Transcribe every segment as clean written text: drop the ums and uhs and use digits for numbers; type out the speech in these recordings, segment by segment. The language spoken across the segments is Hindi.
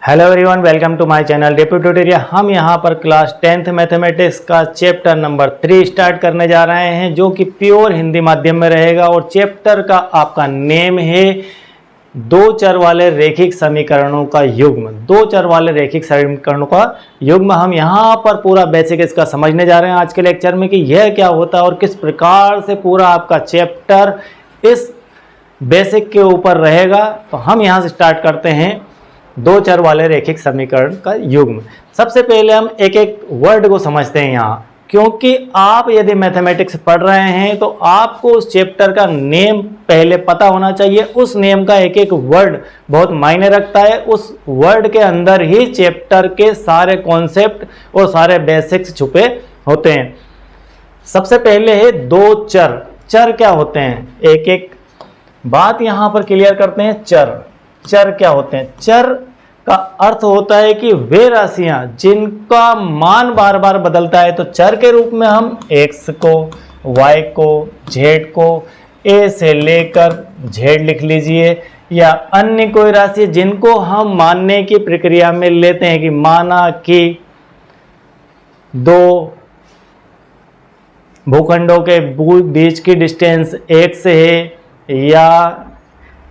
Hello everyone, welcome to my channel डेप्यूटेरिया। हम यहाँ पर क्लास 10th मैथमेटिक्स का चैप्टर नंबर 3 स्टार्ट करने जा रहे हैं, जो कि प्योर हिंदी माध्यम में रहेगा। और चैप्टर का आपका नेम है दो चर वाले रैखिक समीकरणों का युग्म। दो चर वाले रैखिक समीकरणों का युग्म हम यहाँ पर पूरा बेसिक इसका समझने जा रहे हैं आज के लेक्चर में कि यह क्या होता है और किस प्रकार से पूरा आपका चैप्टर इस बेसिक के ऊपर रहेगा। तो हम यहाँ से स्टार्ट करते हैं दो चर वाले रैखिक समीकरण का युग्म। सबसे पहले हम एक एक वर्ड को समझते हैं यहाँ, क्योंकि आप यदि मैथमेटिक्स पढ़ रहे हैं तो आपको उस चैप्टर का नेम पहले पता होना चाहिए। उस नेम का एक एक वर्ड बहुत मायने रखता है। उस वर्ड के अंदर ही चैप्टर के सारे कॉन्सेप्ट और सारे बेसिक्स छुपे होते हैं। सबसे पहले है दो चर। चर क्या होते हैं, एक एक बात यहाँ पर क्लियर करते हैं। चर क्या होते हैं? चर का अर्थ होता है कि वे राशियां जिनका मान बार बार बदलता है। तो चर के रूप में हम x को, y को, z को a से लेकर z लिख लीजिए, या अन्य कोई राशि जिनको हम मानने की प्रक्रिया में लेते हैं कि माना कि दो भूखंडों के बीच की डिस्टेंस x है, या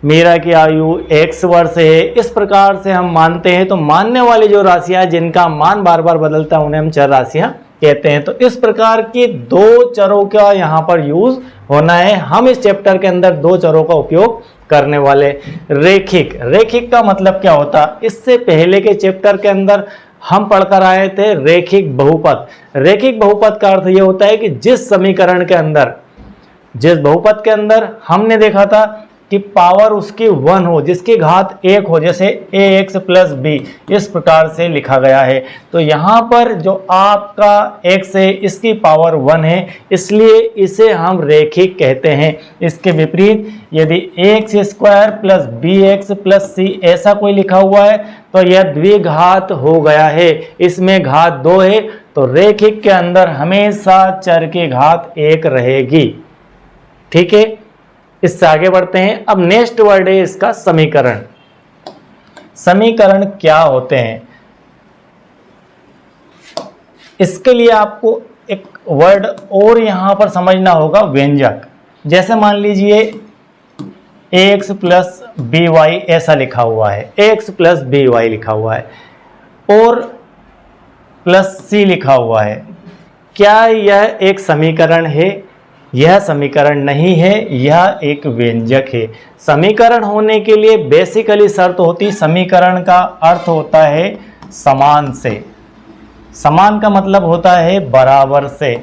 मीरा की आयु x वर्ष है। इस प्रकार से हम मानते हैं। तो मानने वाली जो राशियां जिनका मान बार बार बदलता है उन्हें हम चर राशियां कहते हैं। तो इस प्रकार की दो चरों का यहाँ पर यूज होना है। हम इस चैप्टर के अंदर दो चरों का उपयोग करने वाले। रैखिक का मतलब क्या होता है? इससे पहले के चैप्टर के अंदर हम पढ़कर आए थे रैखिक बहुपद। रैखिक बहुपद का अर्थ यह होता है कि जिस समीकरण के अंदर, जिस बहुपद के अंदर हमने देखा था कि पावर उसकी 1 हो, जिसकी घात 1 हो, जैसे ax प्लस b, इस प्रकार से लिखा गया है। तो यहाँ पर जो आपका x है इसकी पावर 1 है, इसलिए इसे हम रैखिक कहते हैं। इसके विपरीत यदि ax square plus bx plus c ऐसा कोई लिखा हुआ है तो यह द्विघात हो गया है, इसमें घात 2 है। तो रैखिक के अंदर हमेशा चर की घात 1 रहेगी। ठीक है, इससे आगे बढ़ते हैं। अब नेक्स्ट वर्ड है इसका समीकरण। समीकरण क्या होते हैं, इसके लिए आपको एक वर्ड और यहां पर समझना होगा, व्यंजक। जैसे मान लीजिए ax प्लस by ऐसा लिखा हुआ है, ax प्लस by लिखा हुआ है और प्लस c लिखा हुआ है। क्या यह एक समीकरण है? यह समीकरण नहीं है, यह एक व्यंजक है। समीकरण होने के लिए बेसिकली शर्त होती, समीकरण का अर्थ होता है समान से। समान का मतलब होता है बराबर से।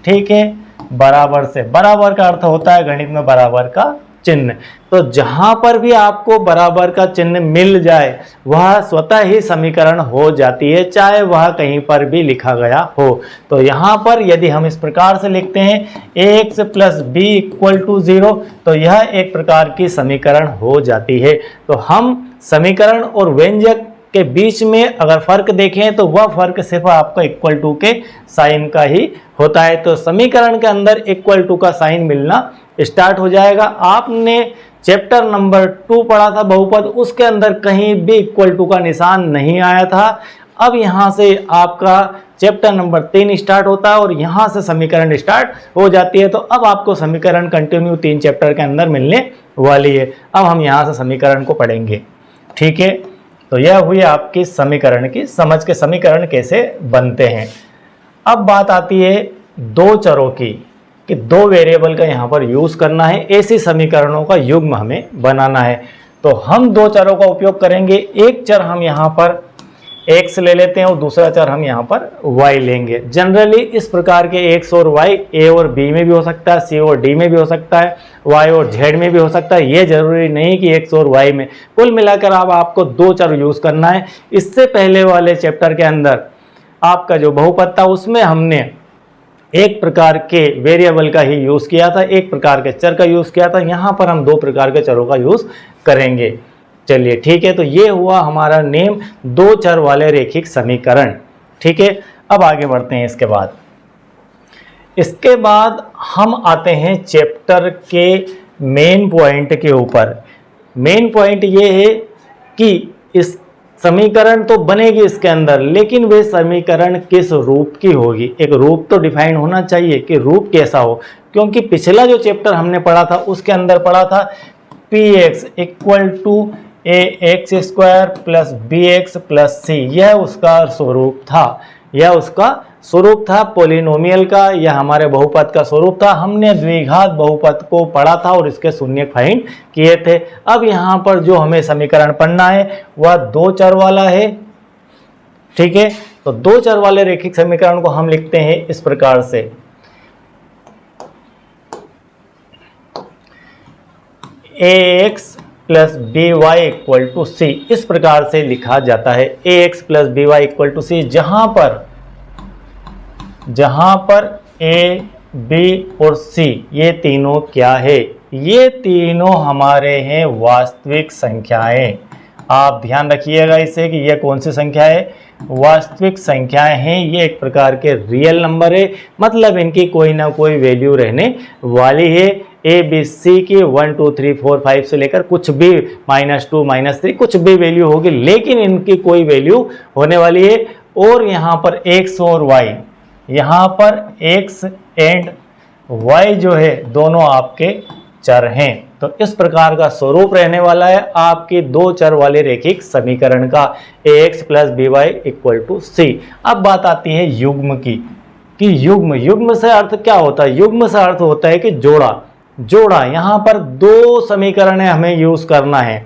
ठीक है, बराबर से। बराबर का अर्थ होता है गणित में बराबर का चिन्ह। तो जहां पर भी आपको बराबर का चिन्ह मिल जाए वह स्वतः ही समीकरण हो जाती है, चाहे वह कहीं पर भी लिखा गया हो। तो यहां पर यदि हम इस प्रकार से लिखते हैं ax plus b equal to 0, तो यह एक प्रकार की समीकरण हो जाती है। तो हम समीकरण और व्यंजक के बीच में अगर फर्क देखें तो वह फर्क सिर्फ आपका इक्वल टू के साइन का ही होता है। तो समीकरण के अंदर इक्वल टू का साइन मिलना स्टार्ट हो जाएगा। आपने चैप्टर नंबर 2 पढ़ा था बहुपद, उसके अंदर कहीं भी इक्वल टू का निशान नहीं आया था। अब यहाँ से आपका चैप्टर नंबर 3 स्टार्ट होता है और यहाँ से समीकरण स्टार्ट हो जाती है। तो अब आपको समीकरण कंटिन्यू 3 चैप्टर के अंदर मिलने वाली है। अब हम यहाँ से समीकरण को पढ़ेंगे। ठीक है, तो यह हुई आपकी समीकरण की समझ के समीकरण कैसे बनते हैं। अब बात आती है दो चरों की, कि दो वेरिएबल का यहाँ पर यूज करना है, ऐसी समीकरणों का युग्म हमें बनाना है। तो हम दो चरों का उपयोग करेंगे। एक चर हम यहाँ पर x ले लेते हैं और दूसरा चर हम यहाँ पर y लेंगे। जनरली इस प्रकार के x और y a और b में भी हो सकता है, c और d में भी हो सकता है, y और z में भी हो सकता है। ये जरूरी नहीं कि x और y में। कुल मिलाकर अब आपको दो चर यूज करना है। इससे पहले वाले चैप्टर के अंदर आपका जो बहुपद था उसमें हमने एक प्रकार के वेरिएबल का ही यूज किया था, एक प्रकार के चर का यूज किया था। यहाँ पर हम दो प्रकार के चरों का यूज करेंगे। चलिए ठीक है, तो ये हुआ हमारा नेम दो चर वाले रैखिक समीकरण। ठीक है, अब आगे बढ़ते हैं। इसके बाद हम आते हैं चैप्टर के मेन पॉइंट के ऊपर। मेन पॉइंट ये है कि इस समीकरण तो बनेगी इसके अंदर, लेकिन वे समीकरण किस रूप की होगी, एक रूप तो डिफाइन होना चाहिए कि रूप कैसा हो। क्योंकि पिछला जो चैप्टर हमने पढ़ा था उसके अंदर पढ़ा था px equal to ax square plus bx plus c, यह उसका स्वरूप था, यह उसका स्वरूप था पॉलिनोमियल का, यह हमारे बहुपद का स्वरूप था। हमने द्विघात बहुपद को पढ़ा था और इसके शून्य फाइंड किए थे। अब यहाँ पर जो हमें समीकरण पढ़ना है वह दो चर वाला है, ठीक है। तो दो चर वाले रैखिक समीकरण को हम लिखते हैं इस प्रकार से, ax plus B Y equal to C, इस प्रकार से लिखा जाता है ax plus B Y equal to C, जहां पर a, b और c ये तीनों क्या है, ये तीनों हमारे हैं वास्तविक संख्याएं। आप ध्यान रखिएगा इसे कि ये कौन सी संख्या है, वास्तविक संख्याएं हैं। ये एक प्रकार के रियल नंबर है, मतलब इनकी कोई ना कोई वैल्यू रहने वाली है। ए बी सी की 1 2 3 4 5 से लेकर कुछ भी -2 -3 कुछ भी वैल्यू होगी, लेकिन इनकी कोई वैल्यू होने वाली है। और यहाँ पर x और y, यहाँ पर x एंड y जो है दोनों आपके चर हैं। तो इस प्रकार का स्वरूप रहने वाला है आपके दो चर वाले रैखिक समीकरण का, ax plus B Y equal to C. अब बात आती है युग्म की, कि युग्म से अर्थ क्या होता है, युग्म से अर्थ होता है कि जोड़ा। यहाँ पर दो समीकरण हमें यूज करना है।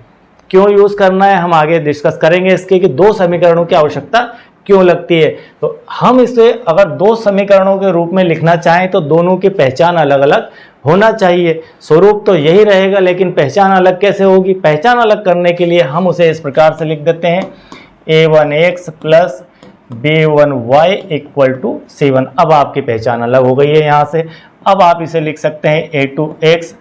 क्यों यूज करना है हम आगे डिस्कस करेंगे इसके, कि दो समीकरणों की आवश्यकता क्यों लगती है। तो हम इसे अगर दो समीकरणों के रूप में लिखना चाहें तो दोनों की पहचान अलग अलग होना चाहिए। स्वरूप तो यही रहेगा, लेकिन पहचान अलग कैसे होगी, पहचान अलग करने के लिए हम उसे इस प्रकार से लिख देते हैं a1x plus b1y equal to c1। अब आपकी पहचान अलग हो गई है यहाँ से। अब आप इसे लिख सकते हैं a2x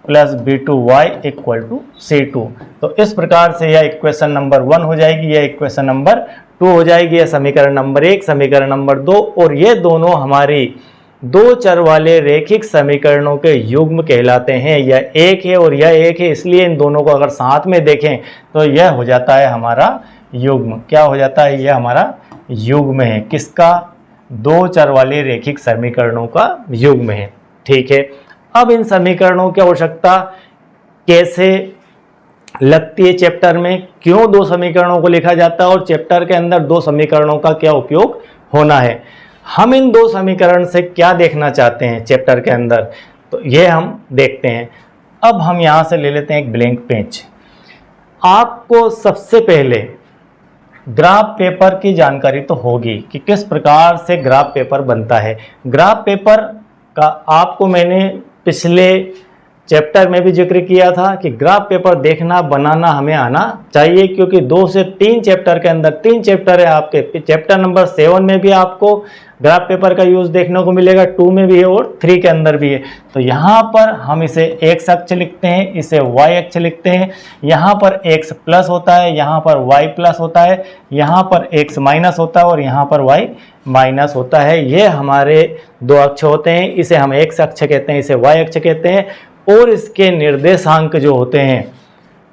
plus b2y equal to c2। तो इस प्रकार से यह इक्वेशन नंबर 1 हो जाएगी, यह इक्वेशन नंबर 2 हो जाएगी, यह समीकरण नंबर 1, समीकरण नंबर 2। और ये दोनों हमारी दो चर वाले रैखिक समीकरणों के युग्म कहलाते हैं। यह एक है और यह एक है, इसलिए इन दोनों को अगर साथ में देखें तो यह हो जाता है हमारा युग्म। क्या हो जाता है, यह हमारा युग्म है। किसका, दो चर वाले रैखिक समीकरणों का युग्म है, ठीक है। अब इन समीकरणों की आवश्यकता कैसे लगती है चैप्टर में, क्यों दो समीकरणों को लिखा जाता है और चैप्टर के अंदर दो समीकरणों का क्या उपयोग होना है, हम इन दो समीकरण से क्या देखना चाहते हैं चैप्टर के अंदर, तो ये हम देखते हैं। अब हम यहाँ से ले लेते हैं एक ब्लैंक पेज। आपको सबसे पहले ग्राफ पेपर की जानकारी तो होगी कि किस प्रकार से ग्राफ पेपर बनता है। ग्राफ पेपर का आपको मैंने पिछले चैप्टर में भी जिक्र किया था कि ग्राफ पेपर देखना बनाना हमें आना चाहिए, क्योंकि 2 से 3 चैप्टर के अंदर 3 चैप्टर है आपके। चैप्टर नंबर 7 में भी आपको ग्राफ पेपर का यूज देखने को मिलेगा, 2 में भी है और 3 के अंदर भी है। तो यहाँ पर हम इसे x अक्ष लिखते हैं, इसे y अक्ष लिखते हैं। यहाँ पर x प्लस होता है, यहाँ पर y प्लस होता है, यहाँ पर x माइनस होता है और यहाँ पर y माइनस होता है। ये हमारे दो अक्ष होते हैं, इसे हम x अक्ष कहते हैं, इसे y अक्ष कहते हैं। और इसके निर्देशांक जो होते हैं,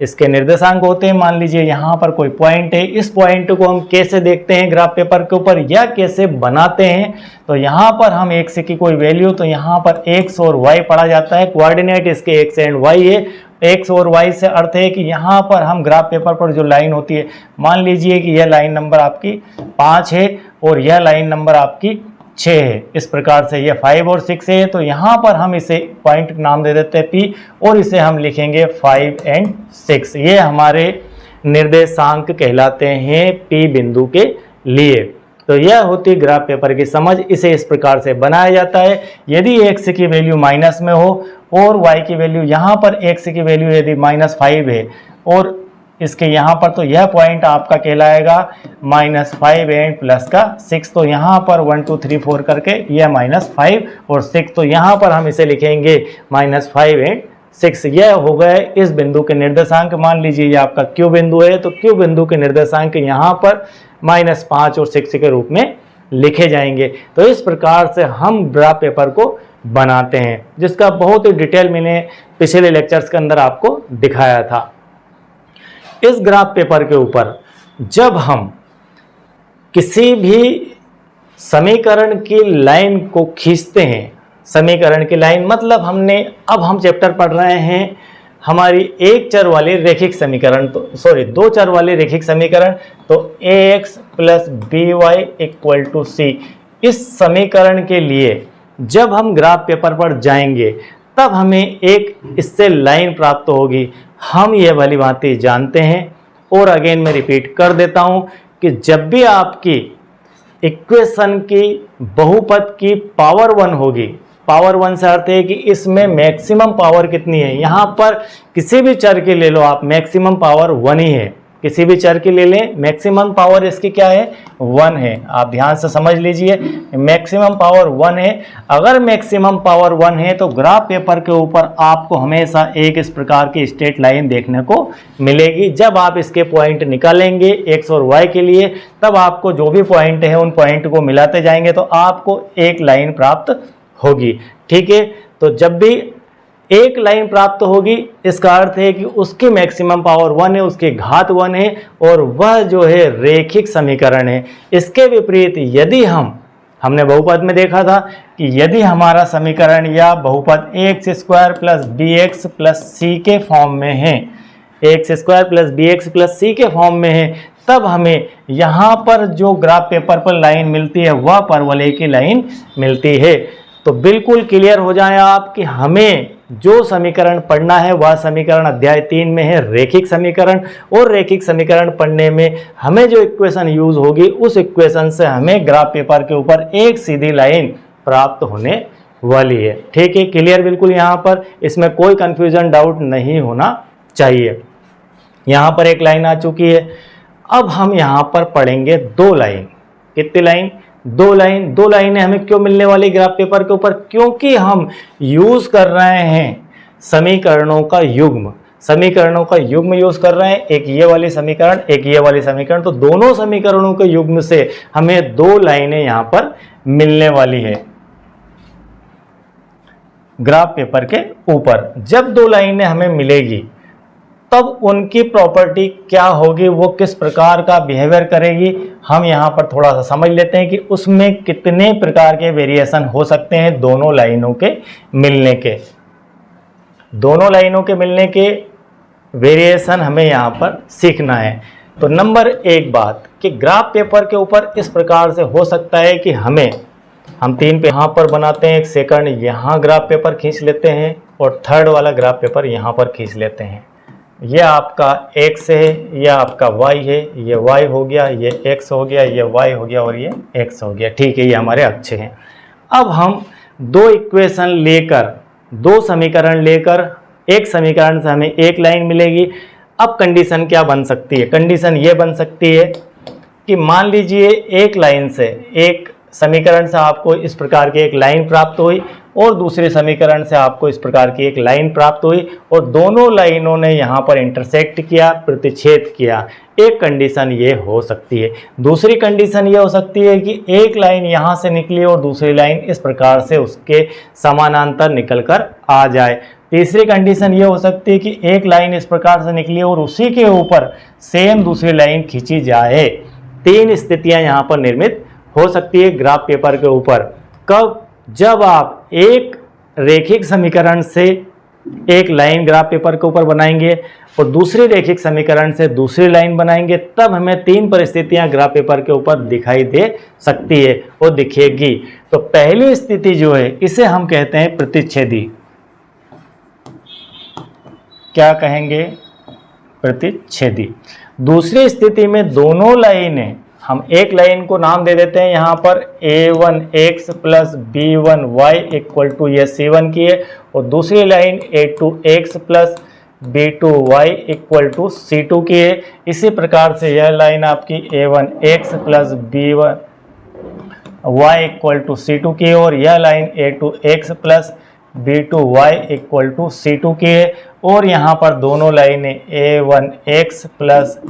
इसके निर्देशांक होते हैं, मान लीजिए यहाँ पर कोई पॉइंट है, इस पॉइंट को हम कैसे देखते हैं ग्राफ पेपर के ऊपर या कैसे बनाते हैं। तो यहाँ पर हम x की कोई वैल्यू, तो यहाँ पर x और y पढ़ा जाता है, कोऑर्डिनेट इसके x एंड y है। x और y से अर्थ है कि यहाँ पर हम ग्राफ पेपर पर जो लाइन होती है, मान लीजिए कि यह लाइन नंबर आपकी 5 है और यह लाइन नंबर आपकी 6 है। इस प्रकार से ये 5 और 6 है, तो यहाँ पर हम इसे पॉइंट नाम दे देते हैं P और इसे हम लिखेंगे 5 एंड 6। ये हमारे निर्देशांक कहलाते हैं P बिंदु के लिए। तो यह होती ग्राफ पेपर की समझ। इसे इस प्रकार से बनाया जाता है। यदि x की वैल्यू माइनस में हो और y की वैल्यू, यहाँ पर x की वैल्यू यदि -5 है और इसके यहाँ पर, तो यह पॉइंट आपका कहलाएगा -5 एंड प्लस का 6। तो यहाँ पर 1 2 3 4 करके यह -5 और 6, तो यहाँ पर हम इसे लिखेंगे -5 एंड 6। यह हो गए इस बिंदु के निर्देशांक। मान लीजिए ये आपका Q बिंदु है, तो Q बिंदु के निर्देशांक यहाँ पर -5 और 6 के रूप में लिखे जाएंगे। तो इस प्रकार से हम ग्राफ पेपर को बनाते हैं, जिसका बहुत ही डिटेल मैंने पिछले लेक्चर्स के अंदर आपको दिखाया था। इस ग्राफ पेपर के ऊपर जब हम किसी भी समीकरण की लाइन को खींचते हैं, समीकरण की लाइन मतलब अब हम चैप्टर पढ़ रहे हैं हमारी एक चर वाली रैखिक समीकरण, तो सॉरी दो चर वाली रैखिक समीकरण, तो ax plus B Y equal to C. इस समीकरण के लिए जब हम ग्राफ पेपर पर जाएंगे तब हमें एक इससे लाइन प्राप्त होगी। हम ये भली भांति जानते हैं, और अगेन मैं रिपीट कर देता हूं कि जब भी आपकी इक्वेशन की बहुपद की पावर 1 होगी, पावर 1 से अर्थ है कि इसमें मैक्सिमम पावर कितनी है, यहाँ पर किसी भी चर की ले लो आप, मैक्सिमम पावर 1 ही है, किसी भी चर की ले लें मैक्सिमम पावर इसकी क्या है 1 है। आप ध्यान से समझ लीजिए, मैक्सिमम पावर 1 है। अगर मैक्सिमम पावर 1 है तो ग्राफ पेपर के ऊपर आपको हमेशा एक इस प्रकार की स्ट्रेट लाइन देखने को मिलेगी। जब आप इसके पॉइंट निकालेंगे x और y के लिए, तब आपको जो भी पॉइंट है उन पॉइंट को मिलाते जाएंगे तो आपको एक लाइन प्राप्त होगी। ठीक है, तो जब भी एक लाइन प्राप्त होगी इसका अर्थ है कि उसकी मैक्सिमम पावर 1 है, उसकी घात 1 है, और वह जो है रैखिक समीकरण है। इसके विपरीत यदि हमने बहुपद में देखा था कि यदि हमारा समीकरण या बहुपद ax square plus B X plus C के फॉर्म में है, ax square plus B X plus C के फॉर्म में है, तब हमें यहाँ पर जो ग्राफ पेपर पर लाइन मिलती है वह परवलय की लाइन मिलती है। तो बिल्कुल क्लियर हो जाए आप कि हमें जो समीकरण पढ़ना है वह समीकरण अध्याय 3 में है रैखिक समीकरण, और रैखिक समीकरण पढ़ने में हमें जो इक्वेशन यूज होगी उस इक्वेशन से हमें ग्राफ पेपर के ऊपर एक सीधी लाइन प्राप्त होने वाली है। ठीक है, क्लियर बिल्कुल, यहाँ पर इसमें कोई कंफ्यूजन डाउट नहीं होना चाहिए। यहाँ पर एक लाइन आ चुकी है। अब हम यहाँ पर पढ़ेंगे दो लाइन। कितनी लाइन? दो लाइन। दो लाइनें हमें क्यों मिलने वाली ग्राफ पेपर के ऊपर? क्योंकि हम यूज कर रहे हैं समीकरणों का युग्म, समीकरणों का युग्म यूज कर रहे हैं, एक ये वाली समीकरण एक ये वाली समीकरण, तो दोनों समीकरणों के युग्म से हमें दो लाइनें यहां पर मिलने वाली है ग्राफ पेपर के ऊपर। जब दो लाइनें हमें मिलेगी तब उनकी प्रॉपर्टी क्या होगी, वो किस प्रकार का बिहेवियर करेगी, हम यहाँ पर थोड़ा सा समझ लेते हैं कि उसमें कितने प्रकार के वेरिएशन हो सकते हैं दोनों लाइनों के मिलने के। दोनों लाइनों के मिलने के वेरिएशन हमें यहाँ पर सीखना है। तो नंबर एक बात कि ग्राफ पेपर के ऊपर इस प्रकार से हो सकता है कि हम 3 पे यहाँ पर बनाते हैं, एक सेकंड यहाँ ग्राफ पेपर खींच लेते हैं और थर्ड वाला ग्राफ पेपर यहाँ पर खींच लेते हैं। ये आपका x है, यह आपका y है, ये y हो गया, ये x हो गया, ये y हो गया और ये x हो गया। ठीक है, ये हमारे अक्ष हैं। अब हम दो इक्वेशन लेकर, दो समीकरण लेकर, एक समीकरण से हमें एक लाइन मिलेगी। अब कंडीशन क्या बन सकती है? कंडीशन ये बन सकती है कि मान लीजिए एक लाइन से, एक समीकरण से आपको इस प्रकार की एक लाइन प्राप्त हुई और दूसरे समीकरण से आपको इस प्रकार की एक लाइन प्राप्त हुई और दोनों लाइनों ने यहाँ पर इंटरसेक्ट किया, प्रतिच्छेद किया। एक कंडीशन ये हो सकती है। दूसरी कंडीशन ये हो सकती है कि एक लाइन यहाँ से निकली और दूसरी लाइन इस प्रकार से उसके समानांतर निकलकर आ जाए। तीसरी कंडीशन ये हो सकती है कि एक लाइन इस प्रकार से निकली और उसी के ऊपर सेम दूसरी लाइन खींची जाए। तीन स्थितियां यहाँ पर निर्मित हो सकती है ग्राफ पेपर के ऊपर। कब? जब आप एक रैखिक समीकरण से एक लाइन ग्राफ पेपर के ऊपर बनाएंगे और दूसरी रैखिक समीकरण से दूसरी लाइन बनाएंगे, तब हमें तीन परिस्थितियां ग्राफ पेपर के ऊपर दिखाई दे सकती है और दिखेगी। तो पहली स्थिति जो है इसे हम कहते हैं प्रतिच्छेदी। क्या कहेंगे? प्रतिच्छेदी। दूसरी स्थिति में दोनों लाइनें, हम एक लाइन को नाम दे देते हैं यहाँ पर a1x plus b1y equal to ये c1 की है और दूसरी line a2x plus b2y equal to c2 की है। इसी प्रकार से यह लाइन आपकी a1x plus b1y equal to c2 की है और यह line a2x plus b2y equal to c2 की है। और यहाँ पर दोनों लाइनें a1x plus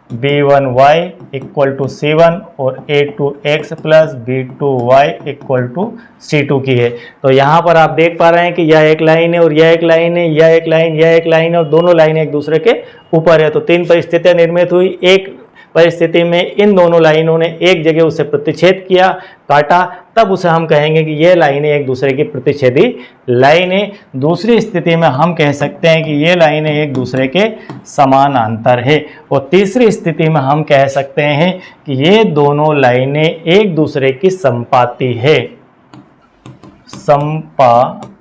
b1y equal to c1 और a2x plus b2y equal to c2 की है। तो यहाँ पर आप देख पा रहे हैं कि यह एक लाइन है और यह एक लाइन है, यह एक लाइन, यह एक लाइन है और दोनों लाइनें एक दूसरे के ऊपर है। तो तीन परिस्थितियां निर्मित हुई। एक परिस्थिति में इन दोनों लाइनों ने एक जगह उसे प्रतिच्छेद किया, काटा, तब उसे हम कहेंगे कि ये लाइनें एक दूसरे की प्रतिच्छेदी लाइनें। दूसरी स्थिति में हम कह सकते हैं कि ये लाइनें एक दूसरे के समानांतर है। और तीसरी स्थिति में हम कह सकते हैं कि ये दोनों लाइनें एक दूसरे की संपाती है, संपाती।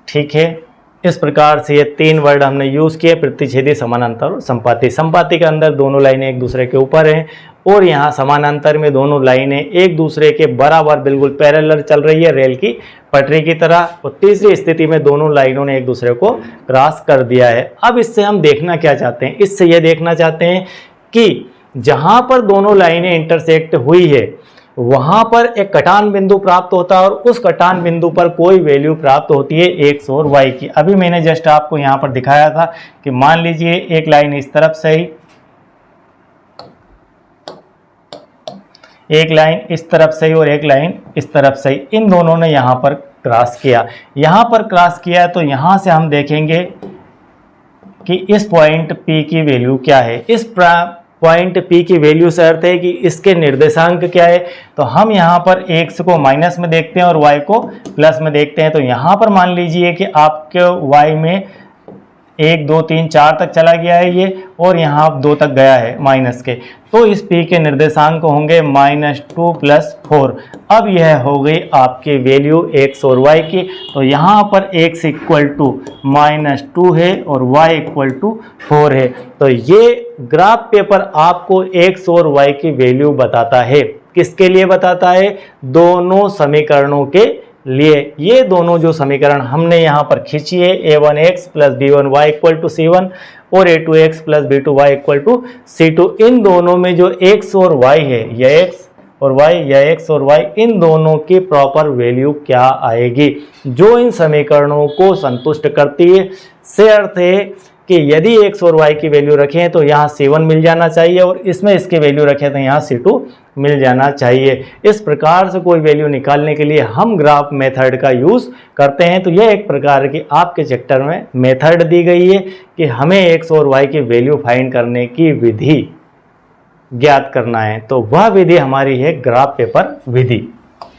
ठीक है, इस प्रकार से ये तीन वर्ड हमने यूज़ किए, प्रतिच्छेदी, समानांतर और संपाती। संपाती के अंदर दोनों लाइनें एक दूसरे के ऊपर हैं और यहाँ समानांतर में दोनों लाइनें एक दूसरे के बराबर बिल्कुल पैरेलल चल रही है, रेल की पटरी की तरह। और तीसरी स्थिति में दोनों लाइनों ने एक दूसरे को क्रॉस कर दिया है। अब इससे हम देखना क्या चाहते हैं? इससे ये देखना चाहते हैं कि जहाँ पर दोनों लाइनें इंटरसेक्ट हुई है वहाँ पर एक कटान बिंदु प्राप्त होता है और उस कटान बिंदु पर कोई वैल्यू प्राप्त होती है x और y की। अभी मैंने जस्ट आपको यहाँ पर दिखाया था कि मान लीजिए एक लाइन इस तरफ से ही, एक लाइन इस तरफ से ही और एक लाइन इस तरफ से ही, इन दोनों ने यहाँ पर क्रॉस किया। यहाँ पर क्रॉस किया तो यहाँ से हम देखेंगे कि इस पॉइंट P की वैल्यू क्या है। इस पॉइंट P की वैल्यू से अर्थ है कि इसके निर्देशांक क्या है। तो हम यहाँ पर x को माइनस में देखते हैं और y को प्लस में देखते हैं। तो यहाँ पर मान लीजिए कि आपके y में 1 2 3 4 तक चला गया है ये, और यहाँ 2 तक गया है माइनस के। तो इस P के निर्देशांक होंगे -2 + 4। अब यह हो गई आपकी वैल्यू x और y की। तो यहाँ पर x = -2 है और y = 4 है। तो ये ग्राफ पेपर आपको x और y की वैल्यू बताता है। किसके लिए बताता है? दोनों समीकरणों के लिए। ये दोनों जो समीकरण हमने यहाँ पर खींची है, a1x + b1y = c1 और a2x + b2y = c2, इन दोनों में जो x और y है, यह x और y, यह x और y, इन दोनों की प्रॉपर वैल्यू क्या आएगी जो इन समीकरणों को संतुष्ट करती है। से अर्थ है कि यदि x और y की वैल्यू रखें तो यहाँ c1 मिल जाना चाहिए और इसमें इसकी वैल्यू रखें तो यहाँ c2 मिल जाना चाहिए। इस प्रकार से कोई वैल्यू निकालने के लिए हम ग्राफ मेथड का यूज़ करते हैं। तो यह एक प्रकार की आपके चैप्टर में मेथड दी गई है कि हमें x और y की वैल्यू फाइंड करने की विधि ज्ञात करना है। तो वह विधि हमारी है ग्राफ पेपर विधि।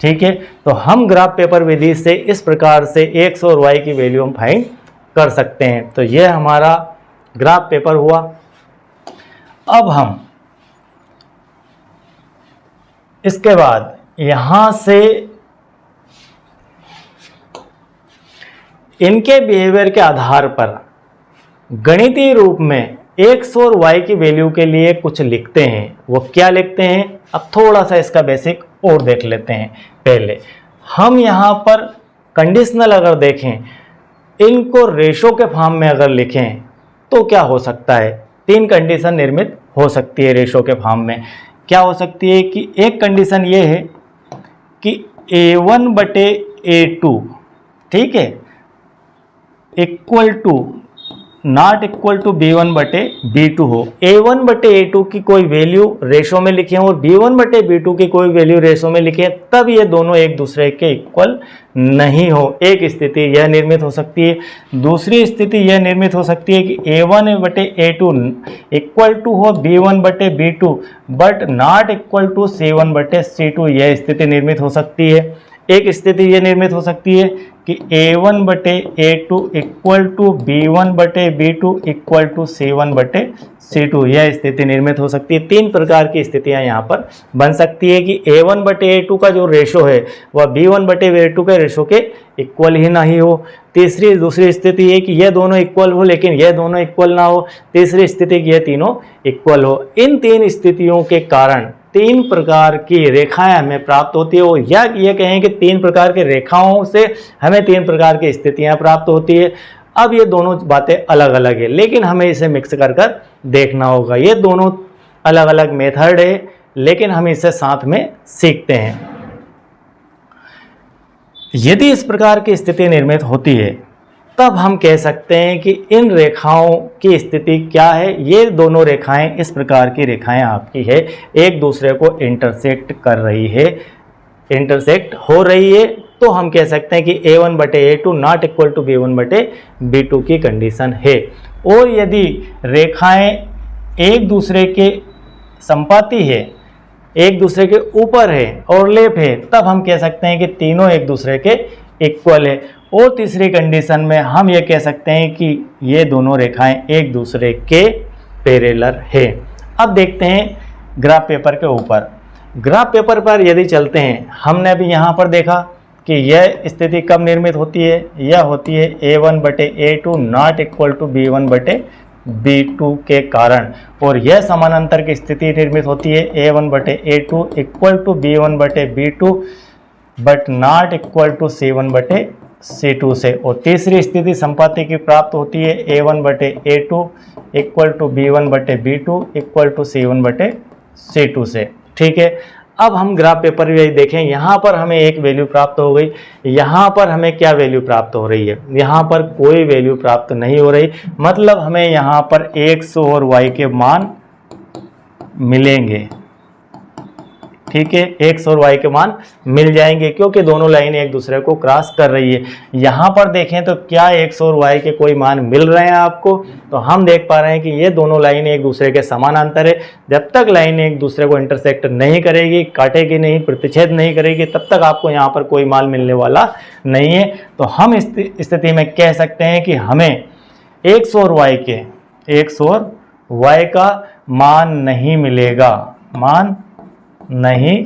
ठीक है, तो हम ग्राफ पेपर विधि से इस प्रकार से x और y की वैल्यू हम फाइंड कर सकते हैं। तो यह हमारा ग्राफ पेपर हुआ। अब हम इसके बाद यहां से इनके बिहेवियर के आधार पर गणितीय रूप में x और y की वैल्यू के लिए कुछ लिखते हैं। वो क्या लिखते हैं? अब थोड़ा सा इसका बेसिक और देख लेते हैं। पहले हम यहाँ पर कंडीशनल अगर देखें, इनको रेशो के फॉर्म में अगर लिखें तो क्या हो सकता है? 3 कंडीशन निर्मित हो सकती है रेशो के फॉर्म में। क्या हो सकती है कि एक कंडीशन ये है कि a1/a2, ठीक है, नॉट इक्वल टू b1/b2 हो। a1/a2 की कोई वैल्यू रेशो में लिखें और b1/b2 की कोई वैल्यू रेशो में लिखें, तब ये दोनों एक दूसरे के इक्वल नहीं हो। एक स्थिति यह निर्मित हो सकती है। दूसरी स्थिति यह निर्मित हो सकती है कि a1/a2 इक्वल टू हो b1/b2 but not equal to c1/c2, यह स्थिति निर्मित हो सकती है। एक स्थिति यह निर्मित हो सकती है कि a1/a2 equal to b1/b2 equal to c1/c2, यह स्थिति निर्मित हो सकती है। 3 प्रकार की स्थितियां यहाँ पर बन सकती है कि a1/a2 का जो रेशो है वह b1/b2 के रेशो के इक्वल ही नहीं हो। दूसरी स्थिति है कि यह दोनों इक्वल हो लेकिन यह दोनों इक्वल ना हो। तीसरी स्थिति कि यह तीनों इक्वल हो। इन 3 स्थितियों के कारण 3 प्रकार की रेखाएं हमें प्राप्त होती है, या ये कहें कि 3 प्रकार की रेखाओं से हमें 3 प्रकार की स्थितियां प्राप्त होती है। अब ये दोनों बातें अलग अलग है लेकिन हमें इसे मिक्स कर कर देखना होगा। ये दोनों अलग अलग मेथड है लेकिन हम इसे साथ में सीखते हैं। यदि इस प्रकार की स्थिति निर्मित होती है तब हम कह सकते हैं कि इन रेखाओं की स्थिति क्या है। ये दोनों रेखाएं इस प्रकार की रेखाएं आपकी है, एक दूसरे को इंटरसेक्ट कर रही है, इंटरसेक्ट हो रही है। तो हम कह सकते हैं कि a1/a2 not equal to b1/b2 की कंडीशन है। और यदि रेखाएं एक दूसरे के संपाती है, एक दूसरे के ऊपर है, ओवरलैप है, तब हम कह सकते हैं कि तीनों एक दूसरे के इक्वल है। और तीसरी कंडीशन में हम ये कह सकते हैं कि ये दोनों रेखाएं एक दूसरे के पैरेलल है। अब देखते हैं ग्राफ पेपर के ऊपर। ग्राफ पेपर पर यदि चलते हैं, हमने अभी यहाँ पर देखा कि यह स्थिति कब निर्मित होती है, यह होती है A1/A2 not equal to B1/B2 के कारण, और यह समानांतर की स्थिति निर्मित होती है A1/A2 equal to B1/B2 but not equal to C1/C2 से। और तीसरी स्थिति संपाती की प्राप्त होती है A1/A2 equal to B1/B2 equal to C1/C2 से। ठीक है, अब हम ग्राफ पेपर भी देखें, यहाँ पर हमें एक वैल्यू प्राप्त हो गई, यहाँ पर हमें क्या वैल्यू प्राप्त हो रही है, यहाँ पर कोई वैल्यू प्राप्त नहीं हो रही, मतलब हमें यहाँ पर x और y के मान मिलेंगे। ठीक है, x और y के मान मिल जाएंगे क्योंकि दोनों लाइनें एक दूसरे को क्रॉस कर रही है। यहाँ पर देखें तो क्या x और y के कोई मान मिल रहे हैं आपको, तो हम देख पा रहे हैं कि ये दोनों लाइनें एक दूसरे के समानांतर है। जब तक लाइनें एक दूसरे को इंटरसेक्ट नहीं करेगी, काटेगी नहीं, प्रतिच्छेद नहीं करेगी, तब तक आपको यहाँ पर कोई मान मिलने वाला नहीं है। तो हम इस स्थिति में कह सकते हैं कि हमें x और y का मान नहीं मिलेगा, मान नहीं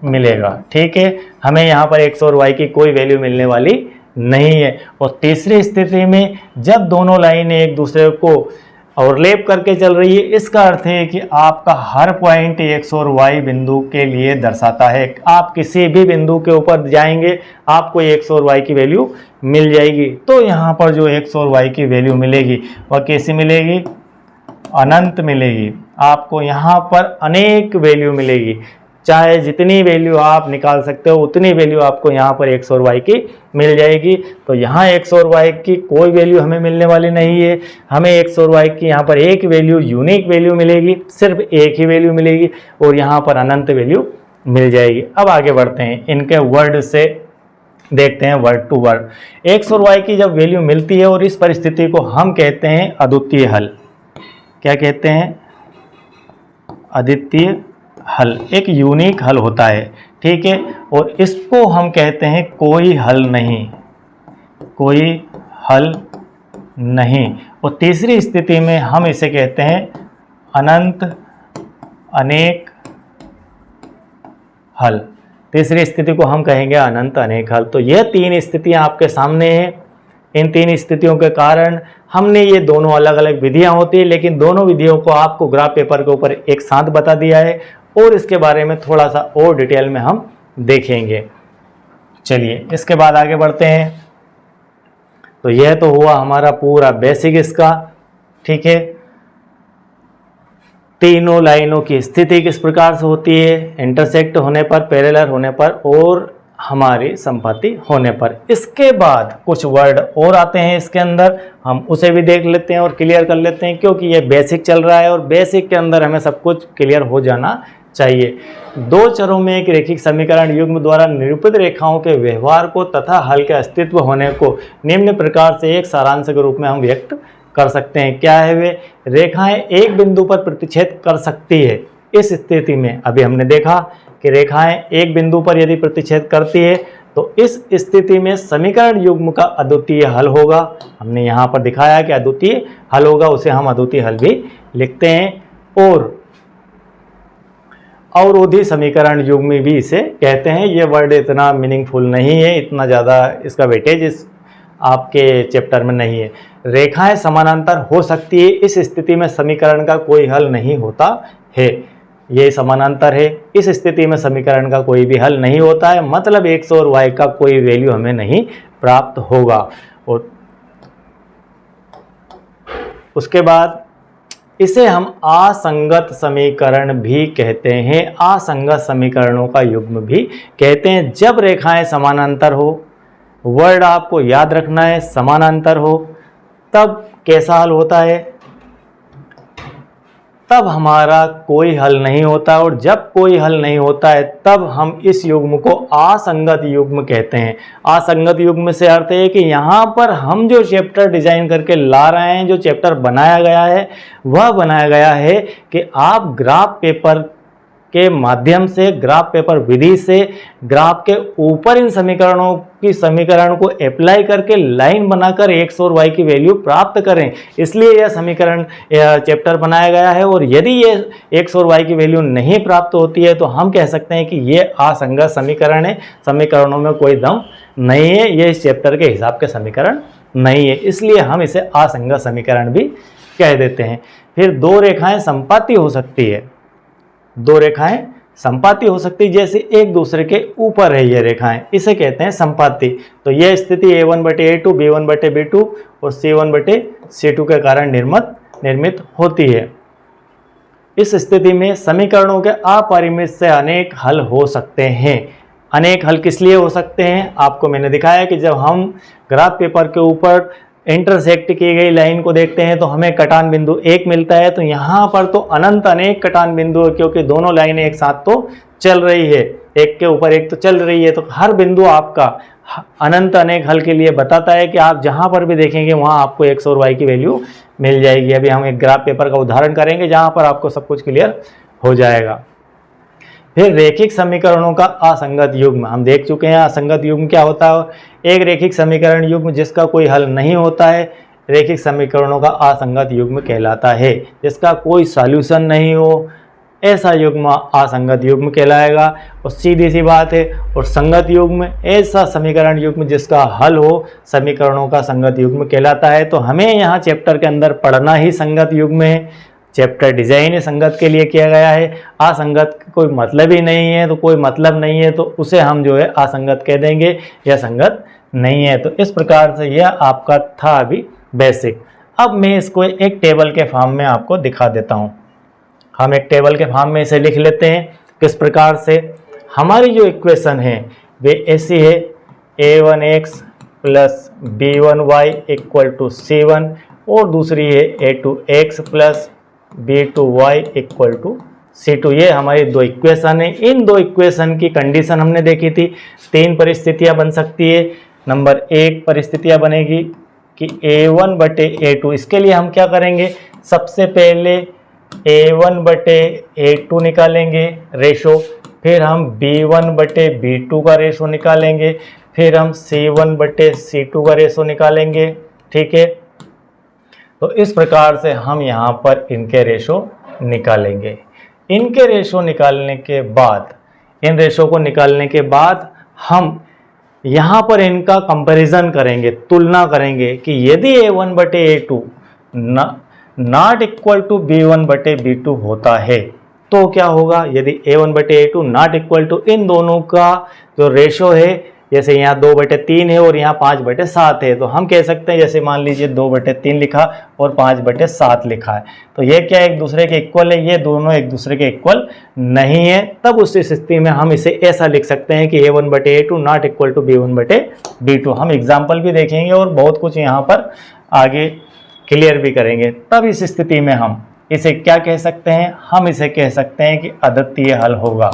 मिलेगा। ठीक है, हमें यहाँ पर x और y की कोई वैल्यू मिलने वाली नहीं है। और तीसरी स्थिति में जब दोनों लाइनें एक दूसरे को ओवरलैप करके चल रही है, इसका अर्थ है कि आपका हर पॉइंट x और y बिंदु के लिए दर्शाता है। आप किसी भी बिंदु के ऊपर जाएंगे, आपको x और y की वैल्यू मिल जाएगी। तो यहाँ पर जो x और y की वैल्यू मिलेगी वह कैसी मिलेगी, अनंत मिलेगी। आपको यहाँ पर अनेक वैल्यू मिलेगी, चाहे जितनी वैल्यू आप निकाल सकते हो उतनी वैल्यू आपको यहाँ पर x और y की मिल जाएगी। तो यहाँ x और y की कोई वैल्यू हमें मिलने वाली नहीं है, हमें x और y की यहाँ पर एक वैल्यू, यूनिक वैल्यू मिलेगी, सिर्फ एक ही वैल्यू मिलेगी, और यहाँ पर अनंत वैल्यू मिल जाएगी। अब आगे बढ़ते हैं, इनके वर्ड से देखते हैं वर्ड टू वर्ड। x और y की जब वैल्यू मिलती है और इस परिस्थिति को हम कहते हैं अद्वितीय हल। क्या कहते हैं, अद्वितीय हल, एक यूनिक हल होता है। ठीक है, और इसको हम कहते हैं कोई हल नहीं, कोई हल नहीं। और तीसरी स्थिति में हम इसे कहते हैं अनंत अनेक हल। तीसरी स्थिति को हम कहेंगे अनंत अनेक हल। तो यह तीन स्थितियां आपके सामने हैं। इन तीन स्थितियों के कारण हमने ये दोनों अलग अलग विधियां होती है, लेकिन दोनों विधियों को आपको ग्राफ पेपर के ऊपर एक साथ बता दिया है, और इसके बारे में थोड़ा सा और डिटेल में हम देखेंगे। चलिए इसके बाद आगे बढ़ते हैं। तो यह तो हुआ हमारा पूरा बेसिक इसका। ठीक है, तीनों लाइनों की स्थिति किस प्रकार से होती है, इंटरसेक्ट होने पर, पैरेलल होने पर और हमारी संपाती होने पर। इसके बाद कुछ वर्ड और आते हैं इसके अंदर, हम उसे भी देख लेते हैं और क्लियर कर लेते हैं, क्योंकि ये बेसिक चल रहा है और बेसिक के अंदर हमें सब कुछ क्लियर हो जाना चाहिए। दो चरों में एक रैखिक समीकरण युग्म द्वारा निरूपित रेखाओं के व्यवहार को तथा हल के अस्तित्व होने को निम्न प्रकार से एक सारांश के रूप में हम व्यक्त कर सकते हैं। क्या है वे, रेखाएं एक बिंदु पर प्रतिच्छेद कर सकती है। इस स्थिति में अभी हमने देखा कि रेखाएं एक बिंदु पर यदि प्रतिच्छेद करती है तो इस स्थिति में समीकरण युग्म का अद्वितीय हल होगा। हमने यहाँ पर दिखाया कि अद्वितीय हल होगा, उसे हम अद्वितीय हल भी लिखते हैं। और अवरोधी समीकरण युग्म भी इसे कहते हैं। ये वर्ड इतना मीनिंगफुल नहीं है, इतना ज़्यादा इसका वेटेज इस आपके चैप्टर में नहीं है। रेखाएं समानांतर हो सकती है, इस स्थिति में समीकरण का कोई हल नहीं होता है। ये समानांतर है, इस स्थिति में समीकरण का कोई भी हल नहीं होता है, मतलब x और y का कोई वैल्यू हमें नहीं प्राप्त होगा। और उसके बाद इसे हम असंगत समीकरण भी कहते हैं, असंगत समीकरणों का युग्म भी कहते हैं। जब रेखाएं समानांतर हो, वर्ड आपको याद रखना है, समानांतर हो, तब कैसा हल होता है, तब हमारा कोई हल नहीं होता, और जब कोई हल नहीं होता है तब हम इस युग्म को असंगत युग्म कहते हैं। असंगत युग्म से अर्थ है कि यहाँ पर हम जो चैप्टर डिजाइन करके ला रहे हैं, जो चैप्टर बनाया गया है, वह बनाया गया है कि आप ग्राफ पेपर के माध्यम से, ग्राफ पेपर विधि से ग्राफ के ऊपर इन समीकरण को अप्लाई करके लाइन बनाकर एक्स और वाई की वैल्यू प्राप्त करें। इसलिए यह समीकरण चैप्टर बनाया गया है। और यदि ये एक्स और वाई की वैल्यू नहीं प्राप्त होती है तो हम कह सकते हैं कि ये असंगत समीकरण है, समीकरणों में कोई दम नहीं है, ये इस चैप्टर के हिसाब के समीकरण नहीं है, इसलिए हम इसे असंगत समीकरण भी कह देते हैं। फिर दो रेखाएं समपाती हो सकती है, दो रेखाएं संपाती हो सकती है, जैसे एक दूसरे के ऊपर है ये रेखाएं, इसे कहते हैं संपाती। तो यह स्थिति a1/a2, b1/b2 और c1/c2 के कारण निर्मित होती है। इस स्थिति में समीकरणों के अपरिमित से अनेक हल हो सकते हैं। अनेक हल किस लिए हो सकते हैं? आपको मैंने दिखाया कि जब हम ग्राफ पेपर के ऊपर इंटरसेक्ट की गई लाइन को देखते हैं तो हमें कटान बिंदु 1 मिलता है। तो यहाँ पर तो अनंत अनेक कटान बिंदु है, क्योंकि दोनों लाइनें एक साथ तो चल रही है, एक के ऊपर एक तो चल रही है। तो हर बिंदु आपका अनंत अनेक हल के लिए बताता है कि आप जहाँ पर भी देखेंगे वहाँ आपको एक्स और वाई की वैल्यू मिल जाएगी। अभी हम एक ग्राफ पेपर का उदाहरण करेंगे जहाँ पर आपको सब कुछ क्लियर हो जाएगा। फिर रेखिक समीकरणों का असंगत युग्म हम देख चुके हैं। असंगत युग्म क्या होता है? एक रेखिक समीकरण युग्म जिसका कोई हल नहीं होता है, रेखिक समीकरणों का असंगत युग्म कहलाता है। जिसका कोई सॉल्यूशन नहीं हो, ऐसा युग्म असंगत युग्म कहलाएगा। और सीधी सी बात है। और संगत युग्म ऐसा समीकरण युग्म जिसका हल हो, समीकरणों का संगत युग्म कहलाता है। तो हमें यहाँ चैप्टर के अंदर पढ़ना ही संगत युग्म है। चैप्टर डिजाइन संगत के लिए किया गया है। असंगत कोई मतलब ही नहीं है, तो कोई मतलब नहीं है तो उसे हम जो है असंगत कह देंगे, यह संगत नहीं है। तो इस प्रकार से यह आपका था अभी बेसिक। अब मैं इसको एक टेबल के फॉर्म में आपको दिखा देता हूँ। हम एक टेबल के फॉर्म में इसे लिख लेते हैं। किस प्रकार से? हमारी जो इक्वेशन है वे ऐसी है, a1x plus b1y equal to c1, और दूसरी है a2x plus b2y equal to c2। ये हमारी दो इक्वेशन है। इन दो इक्वेशन की कंडीशन हमने देखी थी। तीन परिस्थितियां बन सकती है। नंबर 1 परिस्थितियां बनेगी कि a1/a2। इसके लिए हम क्या करेंगे? सबसे पहले a1/a2 निकालेंगे रेशो, फिर हम b1/b2 का रेशो निकालेंगे, फिर हम c1/c2 का रेशो निकालेंगे। ठीक है, तो इस प्रकार से हम यहाँ पर इनके रेशो निकालेंगे। इनके रेशो निकालने के बाद, इन रेशो को निकालने के बाद हम यहाँ पर इनका कंपैरिजन करेंगे, तुलना करेंगे कि यदि a1/a2 not equal to b1/b2 होता है तो क्या होगा। यदि a1/a2 नॉट इक्वल टू इन दोनों का जो रेशो है, जैसे यहाँ 2/3 है और यहाँ 5/7 है, तो हम कह सकते हैं, जैसे मान लीजिए 2/3 लिखा और 5/7 लिखा है, तो ये क्या एक दूसरे के इक्वल है? ये दोनों एक दूसरे के इक्वल नहीं है। तब उस स्थिति में हम इसे ऐसा लिख सकते हैं कि a1/a2 not equal to b1/b2। हम एग्जाम्पल भी देखेंगे और बहुत कुछ यहाँ पर आगे क्लियर भी करेंगे। तब इस स्थिति में हम इसे क्या कह सकते हैं? हम इसे कह सकते हैं कि अद्वितीय हल होगा।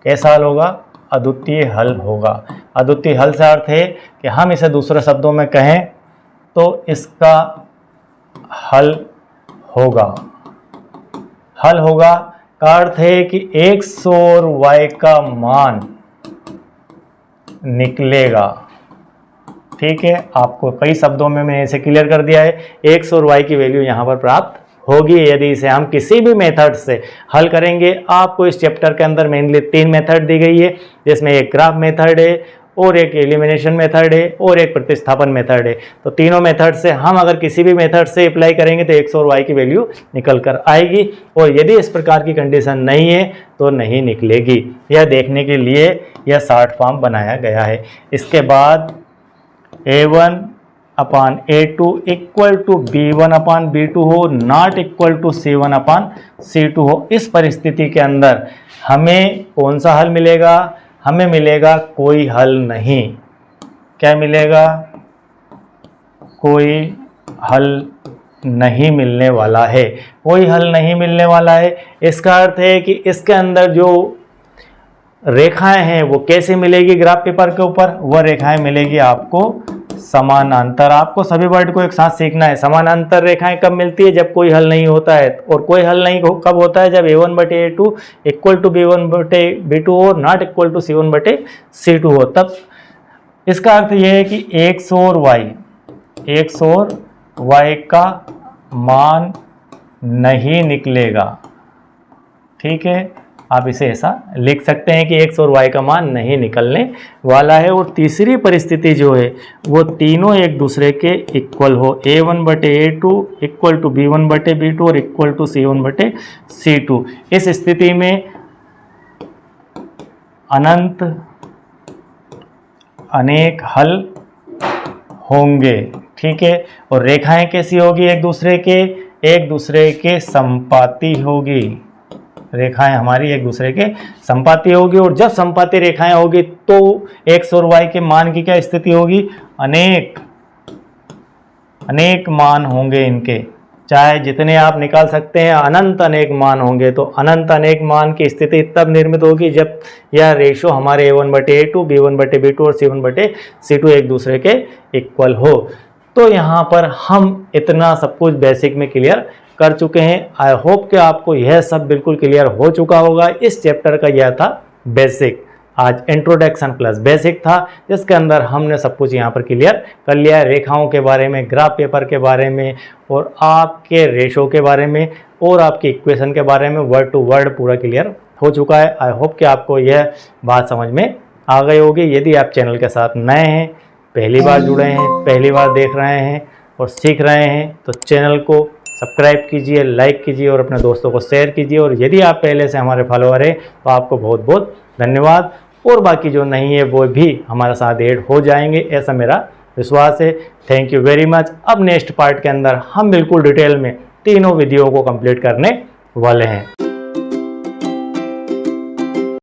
कैसा हल होगा? अद्वितीय हल होगा। अद्वितीय हल से अर्थ है कि हम इसे दूसरे शब्दों में कहें तो इसका हल होगा। हल होगा का अर्थ है कि x और y का मान निकलेगा। ठीक है, आपको कई शब्दों में मैंने इसे क्लियर कर दिया है। x और y की वैल्यू यहाँ पर प्राप्त होगी यदि इसे हम किसी भी मेथड से हल करेंगे। आपको इस चैप्टर के अंदर मेनली 3 मेथड दी गई है, जिसमें एक ग्राफ मेथड है और एक एलिमिनेशन मेथड है और एक प्रतिस्थापन मेथड है। तो तीनों मेथड से हम अगर किसी भी मेथड से अप्लाई करेंगे तो x और y की वैल्यू निकल कर आएगी, और यदि इस प्रकार की कंडीशन नहीं है तो नहीं निकलेगी। यह देखने के लिए यह शॉर्ट फॉर्म बनाया गया है। इसके बाद a1/a2 इक्वल टू b1/b2 हो, नॉट इक्वल टू c1/c2 हो। इस परिस्थिति के अंदर हमें कौन सा हल मिलेगा? हमें मिलेगा कोई हल नहीं। क्या मिलेगा? कोई हल नहीं मिलने वाला है, कोई हल नहीं मिलने वाला है। इसका अर्थ है कि इसके अंदर जो रेखाएं हैं वो कैसे मिलेगी ग्राफ पेपर के ऊपर, वह रेखाएं मिलेगी आपको समानांतर। आपको सभी वर्ड को एक साथ सीखना है। समानांतर रेखाएं कब मिलती है? जब कोई हल नहीं होता है। और कोई हल नहीं कब होता है? जब a1/a2 इक्वल टू b1/b2 और नॉट इक्वल टू c1/c2 हो, तब इसका अर्थ यह है कि x और y का मान नहीं निकलेगा। ठीक है, आप इसे ऐसा लिख सकते हैं कि x और y का मान नहीं निकलने वाला है। और तीसरी परिस्थिति जो है वो तीनों एक दूसरे के इक्वल हो, a1/a2 इक्वल टू b1/b2 और इक्वल टू c1/c2। इस स्थिति में अनेक हल होंगे। ठीक है, और रेखाएं कैसी होगी? एक दूसरे के संपाती होगी। रेखाएं हमारी एक दूसरे के संपाती होगी, और जब संपाती रेखाएं होगी तो x और y के मान की क्या स्थिति होगी? अनेक मान होंगे इनके, चाहे जितने आप निकाल सकते हैं, अनंत अनेक मान होंगे। तो अनंत अनेक मान की स्थिति तब निर्मित होगी जब यह रेशो हमारे a1/a2 b1/b2 और c1/c2 एक दूसरे के इक्वल हो। तो यहाँ पर हम इतना सब कुछ बेसिक में क्लियर कर चुके हैं। आई होप कि आपको यह सब बिल्कुल क्लियर हो चुका होगा। इस चैप्टर का यह था बेसिक। आज इंट्रोडक्शन प्लस बेसिक था, जिसके अंदर हमने सब कुछ यहाँ पर क्लियर कर लिया है। रेखाओं के बारे में, ग्राफ पेपर के बारे में, और आपके रेशो के बारे में, और आपकी इक्वेशन के बारे में वर्ड टू वर्ड पूरा क्लियर हो चुका है। आई होप कि आपको यह बात समझ में आ गई होगी। यदि आप चैनल के साथ नए हैं, पहली बार जुड़े हैं, पहली बार देख रहे हैं और सीख रहे हैं, तो चैनल को सब्सक्राइब कीजिए, लाइक कीजिए और अपने दोस्तों को शेयर कीजिए। और यदि आप पहले से हमारे फॉलोअर हैं तो आपको बहुत बहुत धन्यवाद। और बाकी जो नहीं है वो भी हमारे साथ ऐड हो जाएंगे, ऐसा मेरा विश्वास है। Thank you very much. अब नेक्स्ट पार्ट के अंदर हम बिल्कुल डिटेल में तीनों वीडियो को कंप्लीट करने वाले हैं।